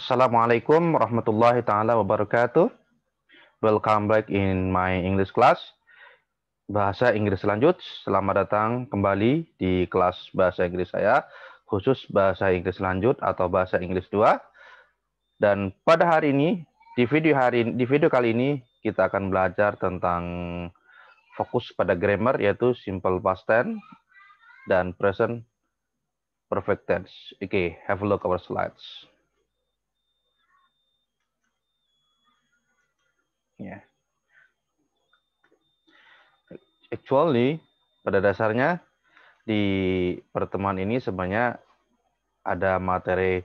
Assalamualaikum warahmatullahi taala wabarakatuh. Welcome back in my English class. Bahasa Inggris lanjut. Selamat datang kembali di kelas bahasa Inggris saya, khusus bahasa Inggris lanjut atau bahasa Inggris 2. Dan pada hari ini, di video kali ini kita akan belajar tentang fokus pada grammar, yaitu simple past tense dan present perfect tense. Okay, have a look our slides. Yeah. Actually, pada dasarnya di pertemuan ini sebenarnya ada materi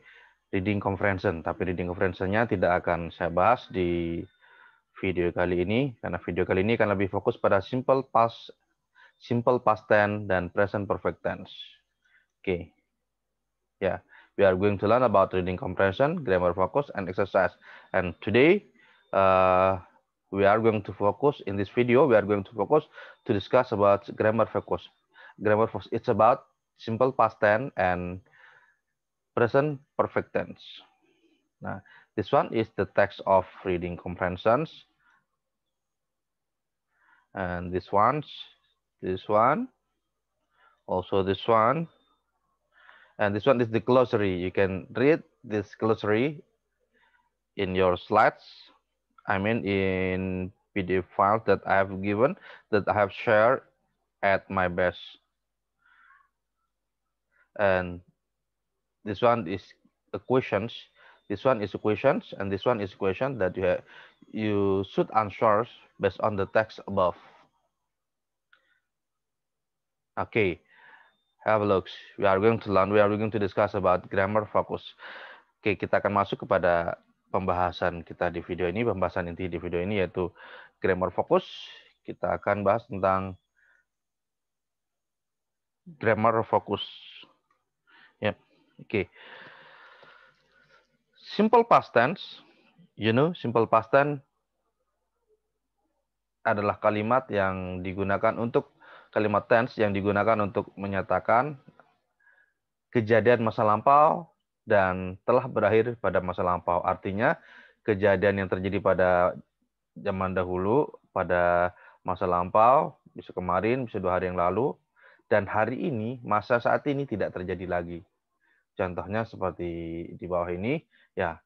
reading comprehension, tapi reading comprehension-nya tidak akan saya bahas di video kali ini, karena video kali ini akan lebih fokus pada simple past tense dan present perfect tense. Okay. Yeah, we are going to learn about reading comprehension, grammar focus, and exercise. And today, we are going to focus in this video. We are going to focus to discuss about grammar focus. Grammar focus. It's about simple past tense and present perfect tense. Now, this one is the text of reading comprehensions, and this one, also this one, and this one is the glossary. You can read this glossary in your slides. I mean, in PDF files that I have given, that I have shared at my best. And this one is the questions. This one is questions, and this one is question that you should answer based on the text above. Okay, have a look. We are going to learn. We are going to discuss about grammar focus. Oke, kita akan masuk kepada pembahasan kita di video ini. Pembahasan inti di video ini yaitu grammar focus. Kita akan bahas tentang grammar focus. Ya, oke. Simple past tense, simple past tense adalah kalimat yang digunakan untuk kalimat tense yang digunakan untuk menyatakan kejadian masa lampau dan telah berakhir pada masa lampau. Artinya kejadian yang terjadi pada zaman dahulu, pada masa lampau, bisa kemarin, bisa 2 hari yang lalu, dan hari ini, masa saat ini tidak terjadi lagi. Contohnya seperti di bawah ini, ya.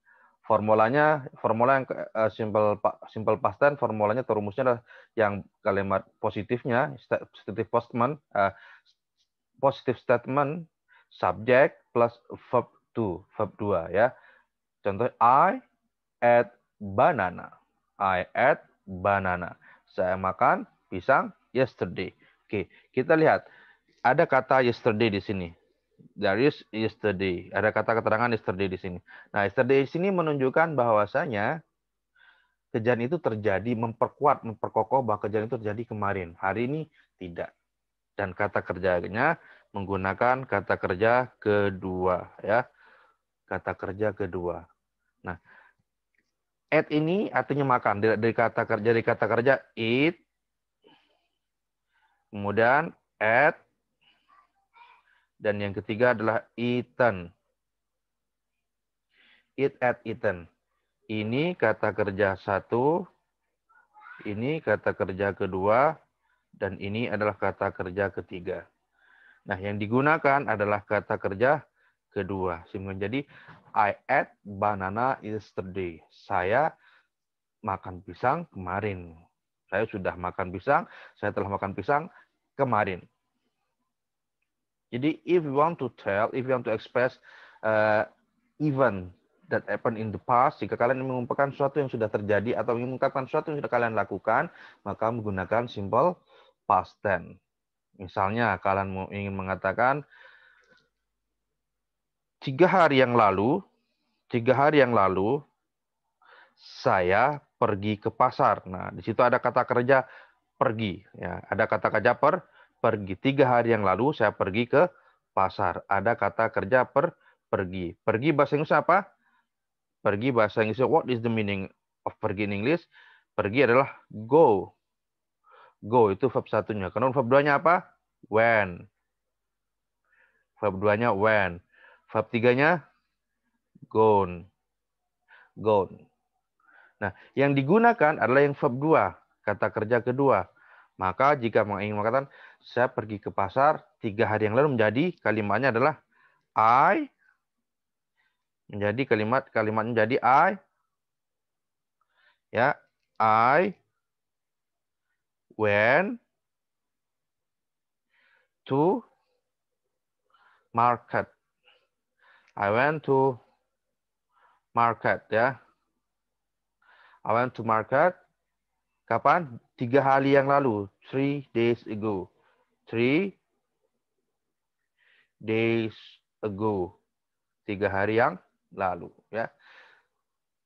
Formula yang simple past tense, formulanya atau rumusnya adalah yang kalimat positifnya, positive statement, subject plus verb 2 ya. Contoh, I ate banana. I ate banana. Saya makan pisang yesterday. Oke, kita lihat. Ada kata yesterday di sini. There is yesterday. Ada kata keterangan yesterday di sini. Nah, yesterday di sini menunjukkan bahwasanya kejadian itu terjadi, memperkokoh bahwa kejadian itu terjadi kemarin. Hari ini tidak. Dan kata kerjanya menggunakan kata kerja kedua, ya. Kata kerja kedua. Nah, eat ini artinya makan. Dari kata kerja eat, kemudian ate, dan yang ketiga adalah eaten. Eat, ate, eaten. Ini kata kerja satu, ini kata kerja kedua, dan ini adalah kata kerja ketiga. Nah, yang digunakan adalah kata kerja kedua. Jadi, I ate banana yesterday. Saya makan pisang kemarin. Saya sudah makan pisang, saya telah makan pisang kemarin. Jadi, if you want to express event that happened in the past, jika kalian mengungkapkan sesuatu yang sudah terjadi atau mengungkapkan sesuatu yang sudah kalian lakukan, maka menggunakan simple past tense. Misalnya, kalian ingin mengatakan 3 hari yang lalu, saya pergi ke pasar. Nah, di situ ada kata kerja pergi. Ya, ada kata kerja pergi. 3 hari yang lalu saya pergi ke pasar. Ada kata kerja pergi. Pergi bahasa Inggris apa? Pergi bahasa Inggris. What is the meaning of pergi in English? Pergi adalah go. Go itu verb satunya. Kemudian verb 2-nya apa? When. Verb 2-nya when. Verb 3-nya gone. gone. Nah, yang digunakan adalah yang verb 2, kata kerja kedua. Maka jika ingin mengatakan saya pergi ke pasar 3 hari yang lalu, menjadi kalimatnya adalah I, menjadi kalimatnya menjadi I, ya, I went to market. I went to market, ya. I went to market. Kapan? 3 hari yang lalu. 3 days ago. 3 days ago. 3 hari yang lalu, ya.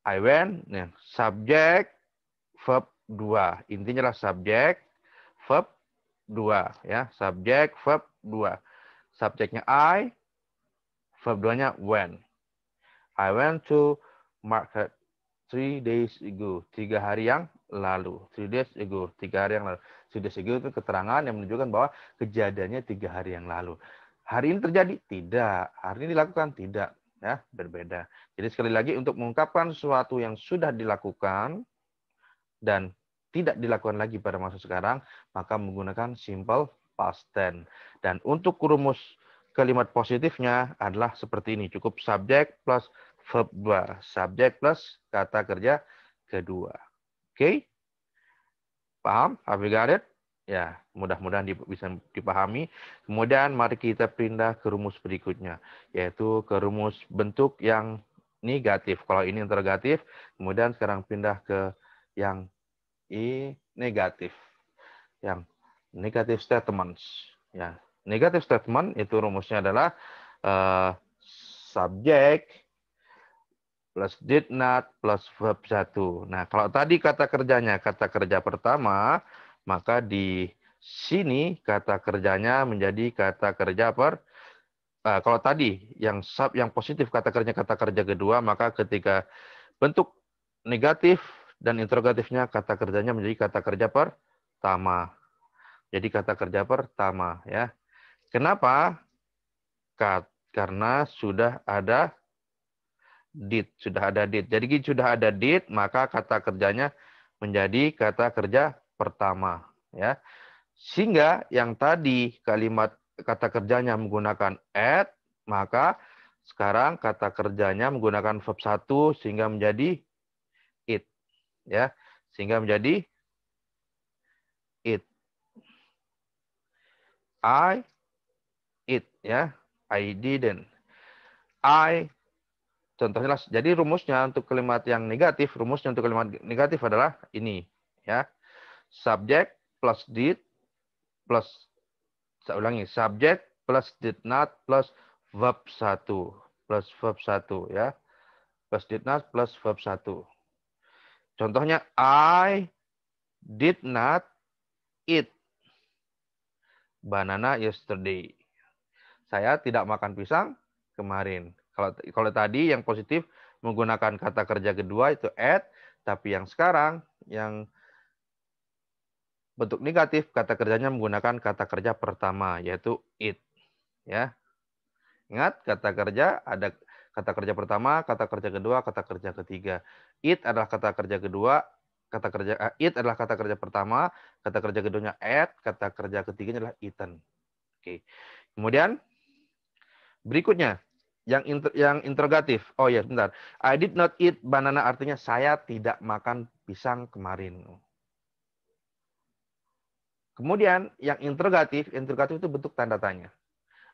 I went, ya, subjek, verb 2. Intinya adalah subjek, verb 2, ya. Subjek, verb 2. Subjeknya I, verb 2-nya went. I went to market 3 days ago. 3 hari yang lalu. 3 days ago. 3 hari yang lalu. 3 days ago itu keterangan yang menunjukkan bahwa kejadiannya 3 hari yang lalu. Hari ini terjadi? Tidak. Hari ini dilakukan? Tidak. Ya, berbeda. Jadi sekali lagi untuk mengungkapkan sesuatu yang sudah dilakukan dan tidak dilakukan lagi pada masa sekarang, maka menggunakan simple past tense. Dan untuk rumus kalimat positifnya adalah seperti ini. Cukup subjek plus verb 2. Subjek plus kata kerja kedua. Oke? Paham? Have you got it? Ya, mudah-mudahan bisa dipahami. Kemudian mari kita pindah ke rumus berikutnya, yaitu ke rumus bentuk yang negatif. Kalau ini interrogatif, kemudian sekarang pindah ke yang negatif. Yang negative statements. Ya, negative statement itu rumusnya adalah subjek plus did not plus verb 1. Nah, kalau tadi kata kerjanya kata kerja pertama, maka di sini kata kerjanya menjadi kata kerja kalau tadi yang positif kata kerja kedua, maka ketika bentuk negatif dan interrogatifnya kata kerjanya menjadi kata kerja pertama. Jadi kata kerja pertama, ya. Kenapa? Karena sudah ada did, Jadi sudah ada did, maka kata kerjanya menjadi kata kerja pertama, ya. Sehingga yang tadi kalimat kata kerjanya menggunakan at, maka sekarang kata kerjanya menggunakan verb 1 sehingga menjadi it, ya. Sehingga menjadi it. I eat, ya. I didn't. Contohnya, jadi rumusnya untuk kalimat yang negatif, adalah ini, ya. Subject plus did plus, saya ulangi, subject plus did not plus verb 1 ya. Plus did not plus verb 1. Contohnya, I did not eat banana yesterday. Saya tidak makan pisang kemarin. Kalau tadi yang positif menggunakan kata kerja kedua itu at, tapi yang sekarang yang bentuk negatif kata kerjanya menggunakan kata kerja pertama yaitu it, ya. Ingat, kata kerja ada kata kerja pertama, kata kerja kedua, kata kerja ketiga. It adalah kata kerja kedua, it adalah kata kerja pertama, kata kerja keduanya at, kata kerja ketiganya adalah eaten. Oke. Kemudian berikutnya yang interrogatif. Oh ya, sebentar. I did not eat banana artinya saya tidak makan pisang kemarin. Kemudian yang interrogatif itu bentuk tanda tanya.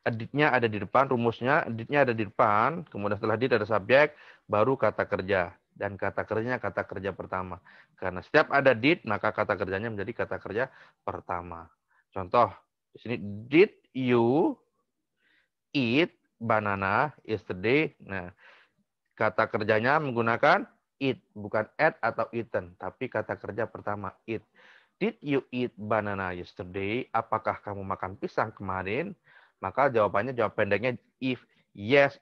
Did-nya ada di depan, rumusnya did-nya ada di depan, kemudian setelah did ada subjek, baru kata kerja. Dan kata kerjanya kata kerja pertama. Karena setiap ada did, maka kata kerjanya menjadi kata kerja pertama. Contoh, di sini, did you eat banana yesterday? Nah, kata kerjanya menggunakan eat, bukan at atau eaten, tapi kata kerja pertama, eat. Did you eat banana yesterday? Apakah kamu makan pisang kemarin? Maka jawabannya, jawab pendeknya if. Yes,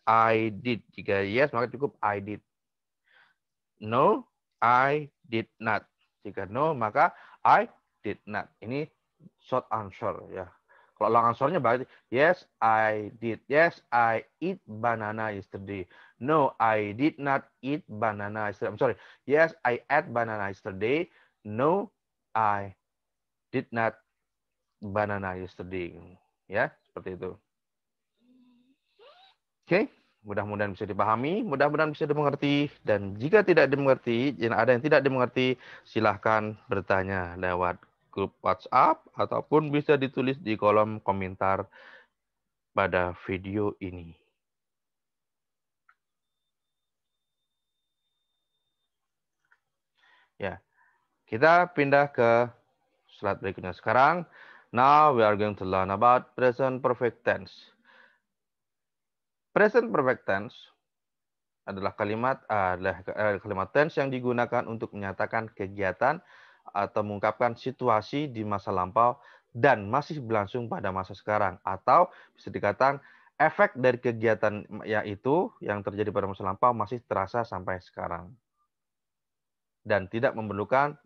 I did. Jika yes, maka cukup I did. No, I did not. Jika no, maka I did not. Ini short answer, ya. Kalau long answernya berarti yes, I did. Yes, I eat banana yesterday. No, I did not eat banana yesterday. I'm sorry. Yes, I ate banana yesterday. No, I did not banana yesterday. Ya, seperti itu. Oke, mudah-mudahan bisa dipahami, mudah-mudahan bisa dimengerti. Dan jika tidak dimengerti, jika ada yang tidak dimengerti, silahkan bertanya lewat grup WhatsApp ataupun bisa ditulis di kolom komentar pada video ini. Ya, kita pindah ke slide berikutnya sekarang. Now we are going to learn about present perfect tense. Present perfect tense adalah kalimat tense yang digunakan untuk menyatakan kegiatan atau mengungkapkan situasi di masa lampau dan masih berlangsung pada masa sekarang, atau bisa dikatakan efek dari kegiatan yaitu yang terjadi pada masa lampau masih terasa sampai sekarang dan tidak memerlukan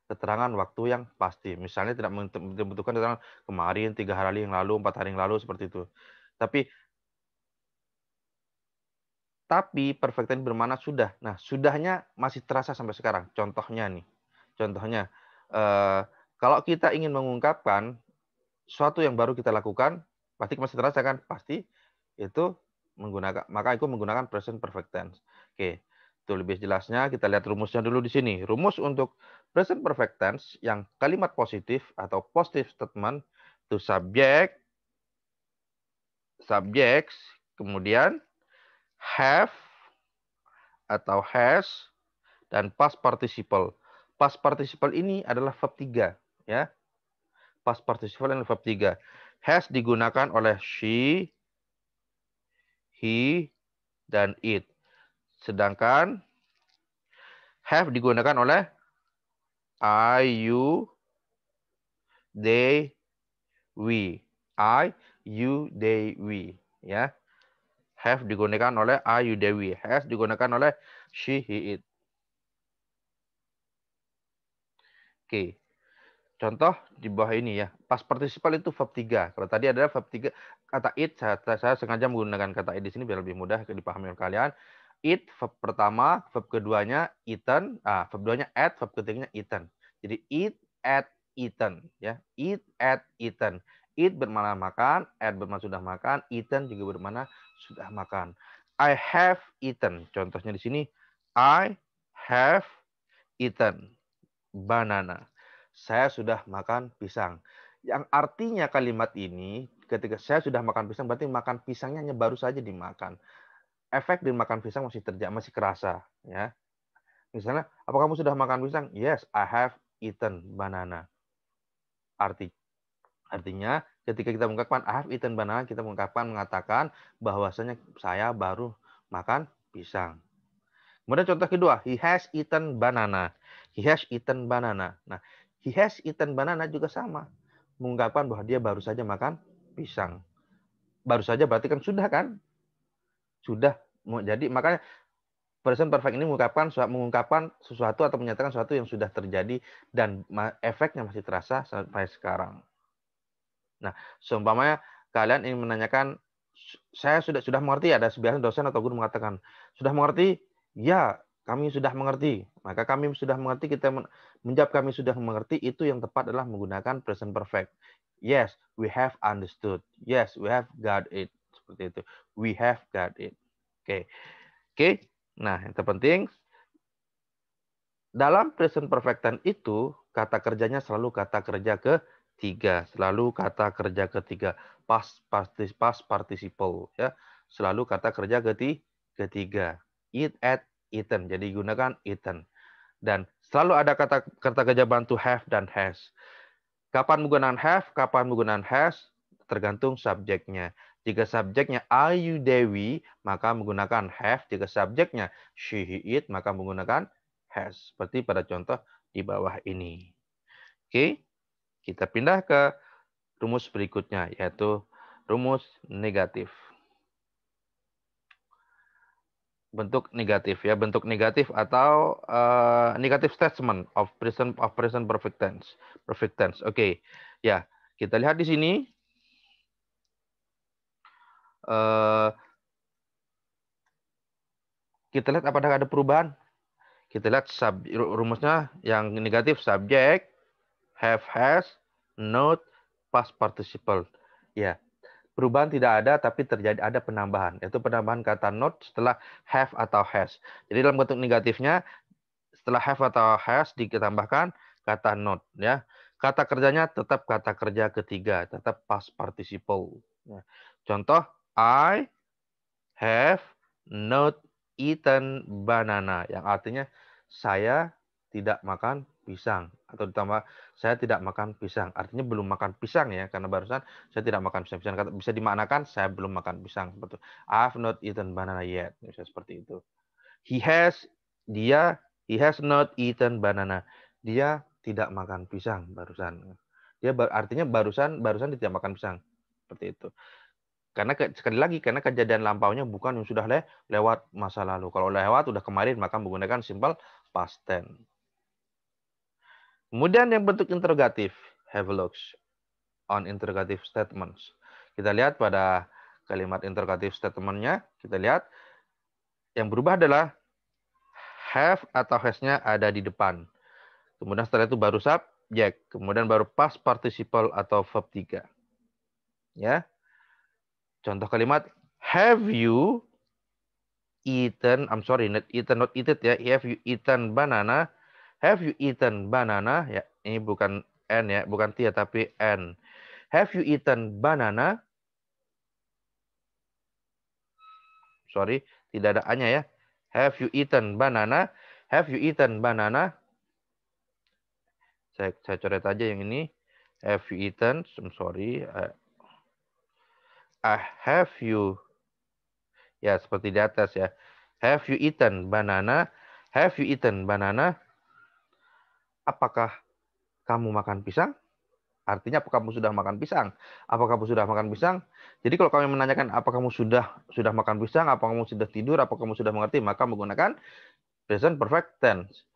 keterangan waktu yang pasti. Misalnya tidak membutuhkan keterangan kemarin, 3 hari yang lalu, 4 hari yang lalu, seperti itu. Tapi perfect tense bermakna sudah. Nah, sudahnya masih terasa sampai sekarang. Contohnya nih. Contohnya, kalau kita ingin mengungkapkan sesuatu yang baru kita lakukan, pasti masih terasa kan? Pasti itu maka itu menggunakan present perfect tense. Oke. Itu lebih jelasnya kita lihat rumusnya dulu di sini. Rumus untuk present perfect tense yang kalimat positif atau positive statement itu subject, kemudian have atau has, dan past participle. Past participle ini adalah verb 3, ya. Past participle adalah verb 3. Has digunakan oleh she, he, dan it. Sedangkan have digunakan oleh I, you, they, we. I, you, they, we, ya. Have digunakan oleh I, you, they, we. Has digunakan oleh she, he, it. Oke. Contoh di bawah ini ya. Past participle itu verb 3. Kalau tadi adalah verb 3 kata it, saya sengaja menggunakan kata it di sini biar lebih mudah dipahami oleh kalian. It verb pertama, verb keduanya eaten, verb keduanya at, verb ketiganya eaten. Jadi eat, at, eaten, ya. Eat, at, eaten. Eat bermakna makan, at bermakna sudah makan, eaten juga bermakna sudah makan. I have eaten. Contohnya di sini I have eaten banana. Saya sudah makan pisang. Yang artinya kalimat ini, ketika saya sudah makan pisang, berarti makan pisangnya hanya baru saja dimakan. Efek dari makan pisang masih terjadi, masih kerasa. Ya. Misalnya, apa kamu sudah makan pisang? Yes, I have eaten banana. Artinya, ketika kita mengungkapkan I have eaten banana, kita mengatakan bahwasanya saya baru makan pisang. Kemudian contoh kedua, he has eaten banana. He has eaten banana. Nah, he has eaten banana juga sama. Mengungkapkan bahwa dia baru saja makan pisang. Baru saja berarti kan sudah kan? Sudah. Jadi makanya present perfect ini mengungkapkan sesuatu atau menyatakan sesuatu yang sudah terjadi dan efeknya masih terasa sampai sekarang. Nah, seumpamanya kalian ingin menanyakan, saya sudah mengerti, ada sebiasanya dosen atau guru mengatakan, sudah mengerti? Ya, kami sudah mengerti. Maka kami sudah mengerti, kita menjawab kami sudah mengerti, itu yang tepat adalah menggunakan present perfect. Yes, we have understood. Yes, we have got it. Seperti itu. We have got it. Oke. Oke. Nah, yang terpenting, dalam present perfect tense itu, kata kerjanya selalu kata kerja ketiga. Selalu kata kerja ketiga. Past participle. Ya. Selalu kata kerja ketiga. Eat, at, eaten. Jadi gunakan eaten. Dan selalu ada kata kerja bantu have dan has. Kapan menggunakan have, kapan menggunakan has, tergantung subjeknya. Jika subjeknya I, you, they, we, maka menggunakan have. Jika subjeknya she, he, it, maka menggunakan has. Seperti pada contoh di bawah ini. Oke, kita pindah ke rumus berikutnya, yaitu rumus negatif. Bentuk negatif ya, bentuk negatif atau negative statement of present perfect tense. Perfect tense. Oke. Ya, kita lihat di sini Kita lihat apakah ada perubahan. Kita lihat rumusnya yang negatif, subject, have, has, not, past participle. Ya, perubahan tidak ada, tapi terjadi ada penambahan. Yaitu penambahan kata not setelah have atau has. Jadi dalam bentuk negatifnya, setelah have atau has ditambahkan kata not. Ya, kata kerjanya tetap kata kerja ketiga, tetap past participle. Ya. Contoh, I have not eaten banana, yang artinya saya tidak makan pisang, atau ditambah saya tidak makan pisang, artinya belum makan pisang ya, karena barusan saya tidak makan pisang. Bisa dimaknakan saya belum makan pisang, betul. I have not eaten banana yet, bisa seperti itu. He has not eaten banana. Dia tidak makan pisang barusan. Dia artinya barusan tidak makan pisang, seperti itu. Karena sekali lagi, karena kejadian lampaunya bukan yang sudah lewat masa lalu. Kalau lewat, udah kemarin, maka menggunakan simple past tense. Kemudian yang bentuk interrogatif, have a look on interrogative statements. Kita lihat pada kalimat interrogative statement-nya, kita lihat yang berubah adalah have atau has-nya ada di depan. Kemudian setelah itu baru subject, kemudian baru past participle atau verb 3. Ya. Contoh kalimat, have you eaten, I'm sorry, not eaten, not eaten ya. Have you eaten banana? Have you eaten banana? Ya, ini bukan N ya, bukan T ya, tapi N. Have you eaten banana? Sorry, tidak ada A-nya ya. Have you eaten banana? Have you eaten banana? Saya coret aja yang ini. Have you eaten? I'm sorry. Have you, ya seperti di atas ya. Have you eaten banana? Have you eaten banana? Apakah kamu makan pisang? Artinya apakah kamu sudah makan pisang? Apakah kamu sudah makan pisang? Jadi kalau kami menanyakan apakah kamu sudah makan pisang, apakah kamu sudah tidur, apakah kamu sudah mengerti, maka menggunakan present perfect tense.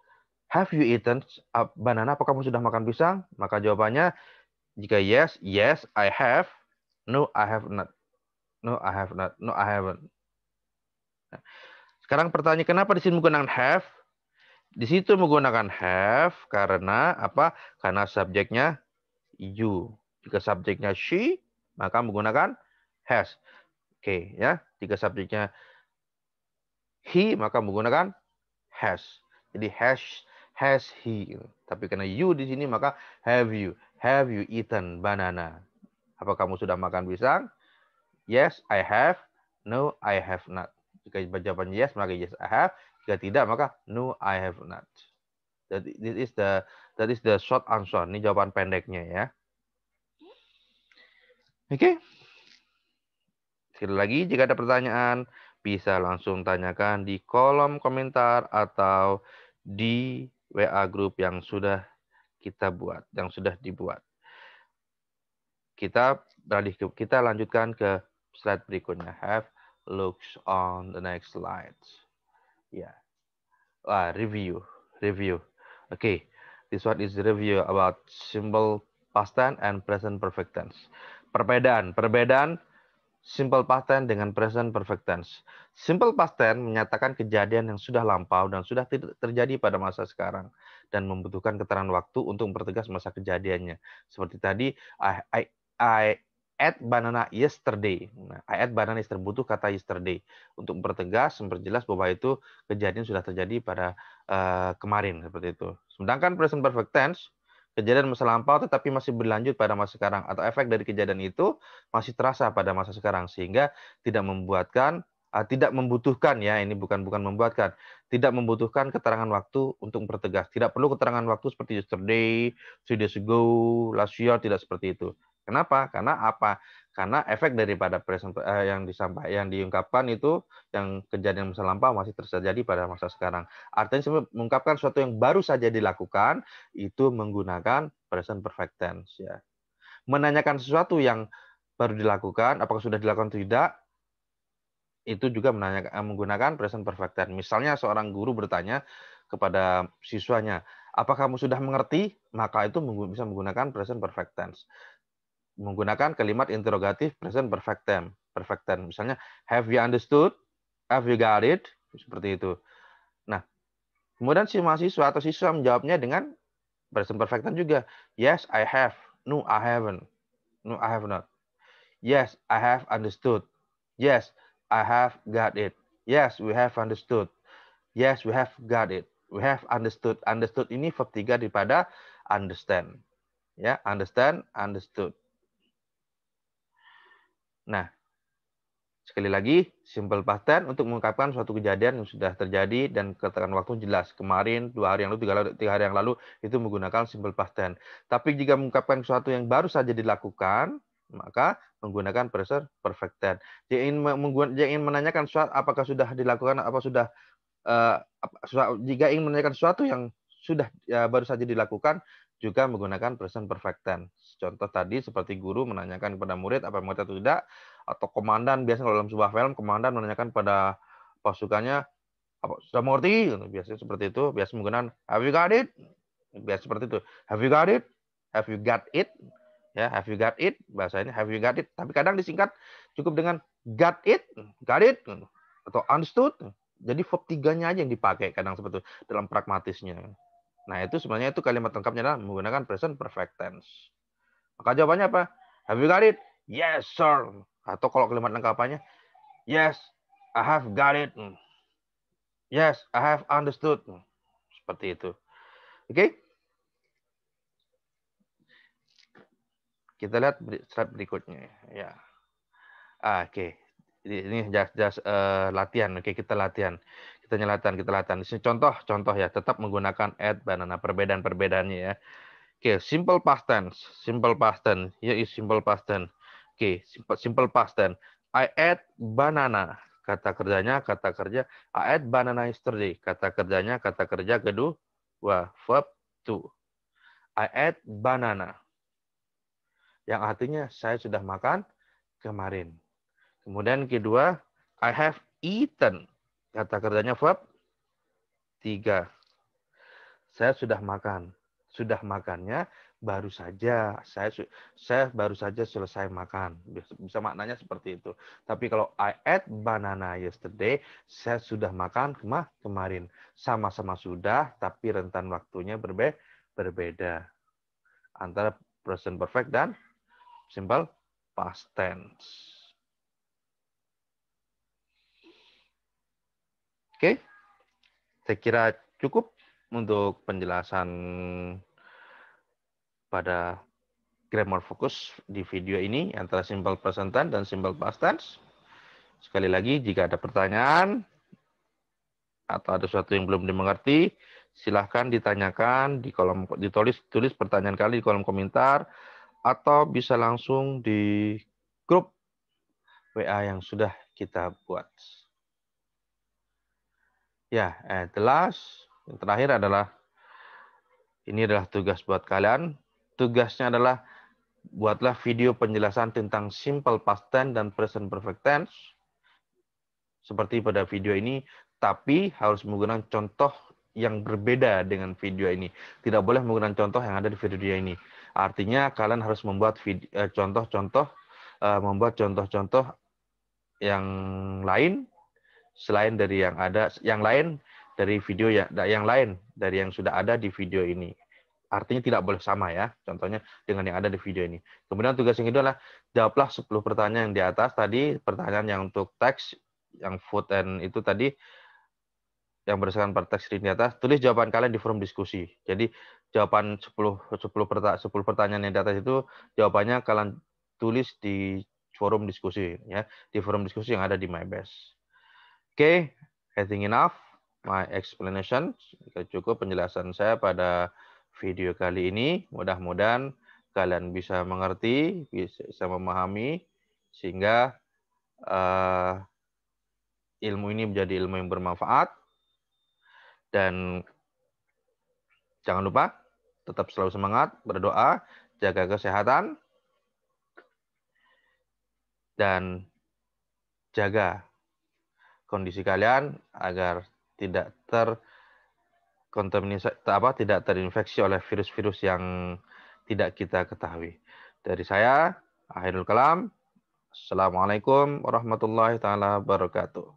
Have you eaten banana? Apakah kamu sudah makan pisang? Maka jawabannya jika yes, yes, I have. No, I have not. No, I have not. No, I haven't. Sekarang pertanyaan, kenapa di sini menggunakan have? Di situ menggunakan have karena apa? Karena subjeknya you. Jika subjeknya she, maka menggunakan has. Oke, ya. Jika subjeknya he, maka menggunakan has. Jadi has he. Tapi karena you di sini, maka have you eaten banana? Apa kamu sudah makan pisang? Yes, I have. No, I have not. Jika jawabannya yes, maka yes, I have. Jika tidak, maka no, I have not. That is the short answer. Ini jawaban pendeknya ya. Oke. Sekali lagi, jika ada pertanyaan, bisa langsung tanyakan di kolom komentar atau di WA group yang sudah kita buat, yang sudah dibuat. Kita lanjutkan ke slide berikutnya. Have looks on the next slides. Ya. Review. Okay. This one is review about simple past tense and present perfect tense. Perbedaan simple past tense dengan present perfect tense. Simple past tense menyatakan kejadian yang sudah lampau dan sudah terjadi pada masa sekarang dan membutuhkan keterangan waktu untuk mempertegas masa kejadiannya. Seperti tadi, I ate banana yesterday. Nah, I ate banana yesterday, butuh kata yesterday untuk mempertegas, memperjelas bahwa itu kejadian sudah terjadi pada kemarin, seperti itu. Sedangkan present perfect tense, kejadian masa lampau tetapi masih berlanjut pada masa sekarang, atau efek dari kejadian itu masih terasa pada masa sekarang, sehingga tidak membutuhkan ya, ini bukan membuatkan, tidak membutuhkan keterangan waktu untuk mempertegas. Tidak perlu keterangan waktu seperti yesterday, 3 days ago, last year, tidak seperti itu. Kenapa? Karena apa? Karena efek daripada yang diungkapkan itu, yang kejadian masa lampau masih terjadi pada masa sekarang. Artinya mengungkapkan sesuatu yang baru saja dilakukan itu menggunakan present perfect tense ya. Menanyakan sesuatu yang baru dilakukan, apakah sudah dilakukan atau tidak, itu juga menggunakan present perfect tense. Misalnya seorang guru bertanya kepada siswanya, apakah kamu sudah mengerti? Maka itu bisa menggunakan present perfect tense. menggunakan kalimat interrogatif present perfect tense. Perfect tense. Misalnya, have you understood? Have you got it? Seperti itu. Nah, kemudian si mahasiswa atau siswa menjawabnya dengan present perfect tense juga. Yes, I have. No, I haven't. No, I have not. Yes, I have understood. Yes, I have got it. Yes, we have understood. Yes, we have got it. We have understood. Understood ini verb 3 daripada understand. Ya, understand, understood. Nah, sekali lagi, simple past tense untuk mengungkapkan suatu kejadian yang sudah terjadi dan keterangan waktu jelas. Kemarin, 2 hari yang lalu, 3 hari yang lalu, itu menggunakan simple past tense. Tapi jika mengungkapkan sesuatu yang baru saja dilakukan, maka menggunakan present perfect tense. Jika ingin menanyakan apakah sudah dilakukan, jika ingin menanyakan sesuatu yang sudah baru saja dilakukan, juga menggunakan present perfect tense. Contoh tadi seperti guru menanyakan kepada murid apa mengerti atau tidak, atau komandan biasanya kalau dalam sebuah film komandan menanyakan pada pasukannya apa sudah mengerti, biasanya seperti itu. Biasa menggunakan have you got it, biasa seperti itu. Have you got it, have you got it, ya have you got it bahasa ini have you got it. Tapi kadang disingkat cukup dengan got it, atau understood. Jadi verb 3-nya aja yang dipakai kadang seperti itu dalam pragmatisnya. Nah, itu sebenarnya itu kalimat lengkapnya adalah menggunakan present perfect tense. Maka jawabannya apa? Have you got it? Yes, sir. Atau kalau kalimat lengkapannya, yes, I have got it. Yes, I have understood. Seperti itu. Oke? Kita lihat slide berikutnya. Ya. Oke. Ini just latihan. Oke, kita latihan. Kita latihan. Di sini contoh ya, tetap menggunakan add banana, perbedaan-perbedaannya ya. Oke, simple past tense. Here is simple past tense. Oke, simple past tense. I ate banana. Kata kerja I ate banana yesterday. Kata kerja kedua. Verb to. I ate banana. Yang artinya saya sudah makan kemarin. Kemudian kedua, I have eaten. Kata kerjanya verb 3. Saya sudah makan. Sudah makannya baru saja. Saya baru saja selesai makan. Bisa maknanya seperti itu. Tapi kalau I ate banana yesterday, saya sudah makan kemarin. Sama-sama sudah, tapi rentan waktunya berbeda. Antara present perfect dan simple past tense. Oke? Saya kira cukup untuk penjelasan pada grammar fokus di video ini antara simple present tense dan simple past tense. Sekali lagi, jika ada pertanyaan atau ada sesuatu yang belum dimengerti, silahkan ditanyakan tulis pertanyaan kalian di kolom komentar atau bisa langsung di grup WA yang sudah kita buat. Ya, the last, yang terakhir adalah ini adalah tugas buat kalian. Tugasnya adalah buatlah video penjelasan tentang simple past tense dan present perfect tense seperti pada video ini, tapi harus menggunakan contoh yang berbeda dengan video ini. Tidak boleh menggunakan contoh yang ada di video ini. Artinya kalian harus membuat contoh-contoh yang lain selain dari yang lain dari video yang lain dari yang sudah ada di video ini. Artinya tidak boleh sama ya, contohnya dengan yang ada di video ini. Kemudian tugas yang kedua adalah jawablah 10 pertanyaan yang di atas tadi, pertanyaan yang untuk teks, yang food and itu tadi, yang berdasarkan per teks di atas, tulis jawaban kalian di forum diskusi. Jadi jawaban 10 pertanyaan yang di atas itu, jawabannya kalian tulis di forum diskusi, ya, di forum diskusi yang ada di MyBest. Oke, I think enough my explanation. Cukup penjelasan saya pada video kali ini. Mudah-mudahan kalian bisa mengerti, bisa memahami, sehingga ilmu ini menjadi ilmu yang bermanfaat. Dan jangan lupa tetap selalu semangat, berdoa, jaga kesehatan, dan jaga kondisi kalian agar tidak terinfeksi oleh virus-virus yang tidak kita ketahui. Dari saya, Akhirul kalam. Assalamualaikum warahmatullahi taala wabarakatuh.